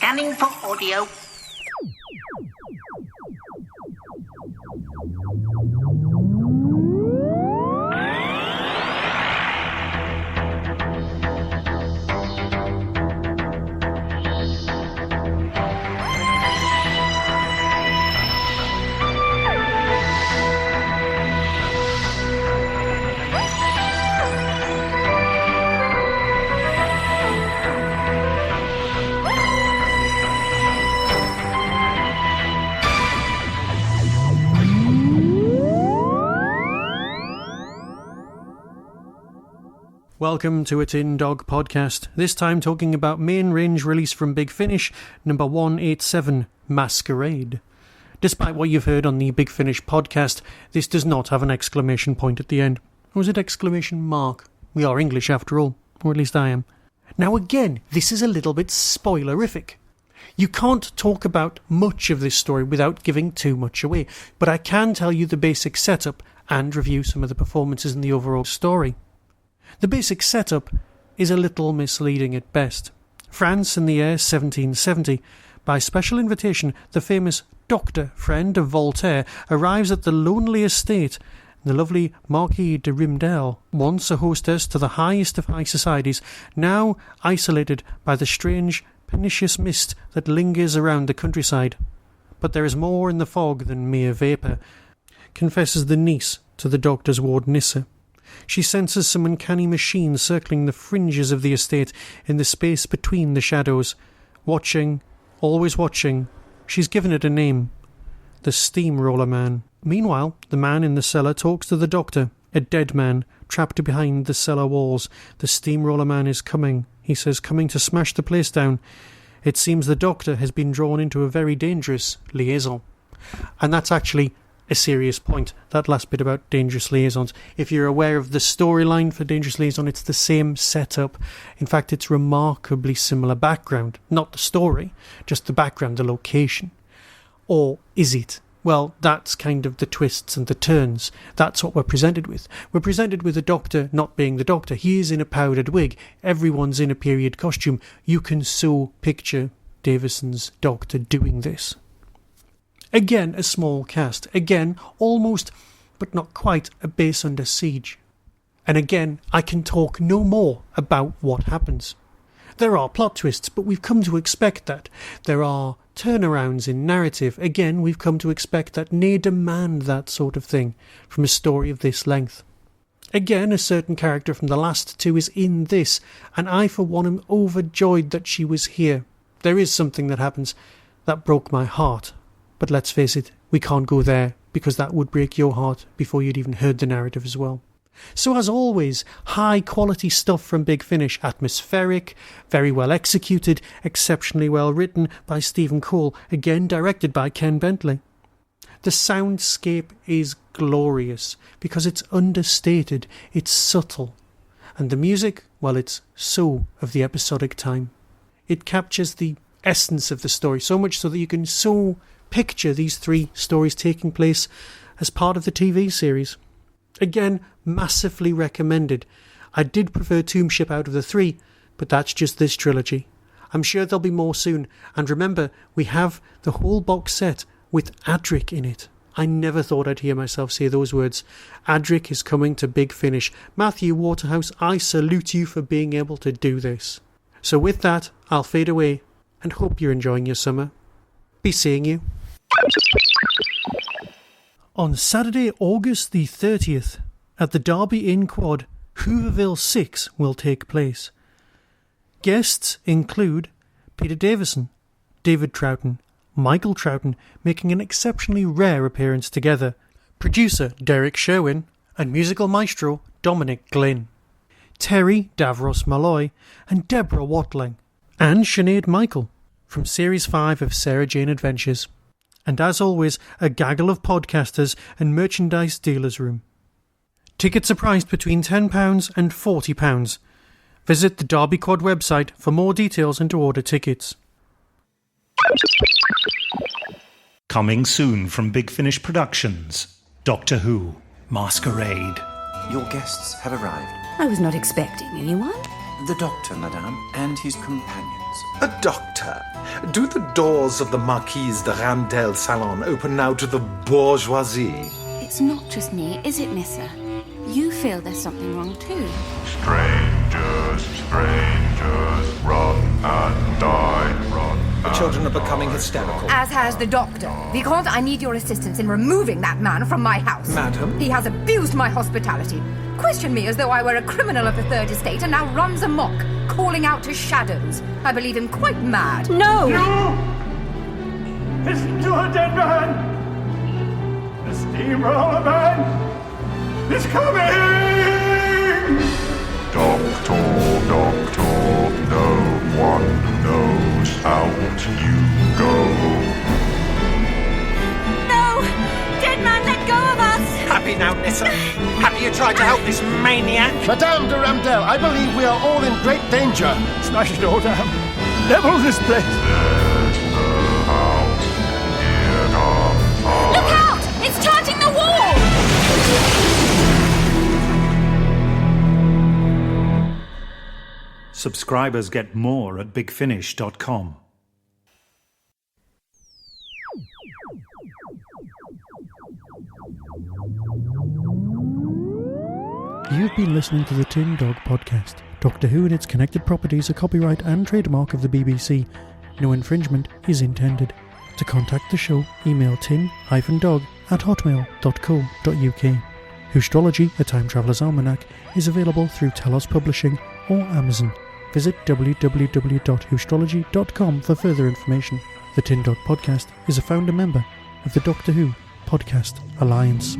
Scanning for audio. Welcome to a Tin Dog podcast, this time talking about main range release from Big Finish, number 187, Masqurade. Despite what you've heard on the Big Finish podcast, this does not have an exclamation point at the end. Or is it exclamation mark? We are English after all, or at least I am. Now again, this is a little bit spoilerific. You can't talk about much of this story without giving too much away, but I can tell you the basic setup and review some of the performances in the overall story. The basic setup is a little misleading at best. France in the year 1770, by special invitation, the famous doctor friend of Voltaire arrives at the lonely estate, the lovely Marquise de Rimdel, once a hostess to the highest of high societies, now isolated by the strange, pernicious mist that lingers around the countryside. But there is more in the fog than mere vapour, confesses the niece to the doctor's wardnissa. She senses some uncanny machine circling the fringes of the estate in the space between the shadows. Watching, always watching, she's given it a name. The Steamroller Man. Meanwhile, the man in the cellar talks to the doctor, a dead man, trapped behind the cellar walls. The Steamroller Man is coming, he says, coming to smash the place down. It seems the doctor has been drawn into a very dangerous liaison. And that's actually a serious point, that last bit about Dangerous Liaisons. If you're aware of the storyline for Dangerous Liaison, it's the same setup. In fact, it's remarkably similar background. Not the story, just the background, the location. Or is it? Well, that's kind of the twists and the turns. That's what we're presented with. We're presented with the Doctor not being the Doctor. He is in a powdered wig. Everyone's in a period costume. You can so picture Davison's Doctor doing this. Again, a small cast. Again, almost, but not quite, a base under siege. And again, I can talk no more about what happens. There are plot twists, but we've come to expect that. There are turnarounds in narrative. Again, we've come to expect that, nay, demand that sort of thing from a story of this length. Again, a certain character from the last two is in this, and I, for one, am overjoyed that she was here. There is something that happens that broke my heart. But let's face it, we can't go there, because that would break your heart before you'd even heard the narrative as well. So as always, high quality stuff from Big Finish, atmospheric, very well executed, exceptionally well written by Stephen Cole, again directed by Ken Bentley. The soundscape is glorious, because it's understated, it's subtle. And the music, well, it's so of the episodic time. It captures the essence of the story, so much so that you can so picture these three stories taking place as part of the TV series. Again, massively recommended. I did prefer Tomb Ship out of the three, but that's just this trilogy. I'm sure there'll be more soon, and remember, we have the whole box set with Adric in it. I never thought I'd hear myself say those words. Adric is coming to Big Finish. Matthew Waterhouse, I salute you for being able to do this. So with that, I'll fade away, and hope you're enjoying your summer. Be seeing you. On Saturday, August the 30th, at the Derby Inn Quad, Hooverville 6 will take place. Guests include Peter Davison, David Troughton, Michael Troughton making an exceptionally rare appearance together, producer Derek Sherwin, and musical maestro Dominic Glynn, Terry Davros Malloy, and Deborah Watling, and Sinead Michael from Series 5 of Sarah Jane Adventures. And as always, a gaggle of podcasters and merchandise dealers' room. Tickets are priced between £10 and £40. Visit the Derby Quad website for more details and to order tickets. Coming soon from Big Finish Productions, Doctor Who, Masqurade. Your guests have arrived. I was not expecting anyone. The Doctor, Madame, and his companions. A doctor? Do the doors of the Marquise de Ramdel salon open now to the bourgeoisie? It's not just me, is it, Nissa? You feel there's something wrong too. Strangers, run and die, run. The children are becoming hysterical. As has the doctor. Vicomte, I need your assistance in removing that man from my house. Madam? He has abused my hospitality. Questioned me as though I were a criminal of the Third Estate and now runs amok, calling out to shadows. I believe him quite mad. No! Listen to a dead man! The steamroller man is coming! Doctor, no one knows out you go. No! Dead man, let go of us! Happy now, Nissa? Happy you tried to help this maniac? Madame de Ramdel, I believe we are all in great danger. Smash it all down. Level this place. There's the house. Here comes our... Look out! It's charging the wall! Subscribers get more at bigfinish.com. You've been listening to the Tin Dog Podcast. Doctor Who and its connected properties are copyright and trademark of the BBC. No infringement is intended. To contact the show, email tin-dog@hotmail.co.uk. Whostrology, a Time Traveller's Almanac, is available through Telos Publishing or Amazon. Visit www.whostrology.com for further information. The Tin Dog Podcast is a founder member of the Doctor Who Podcast Alliance.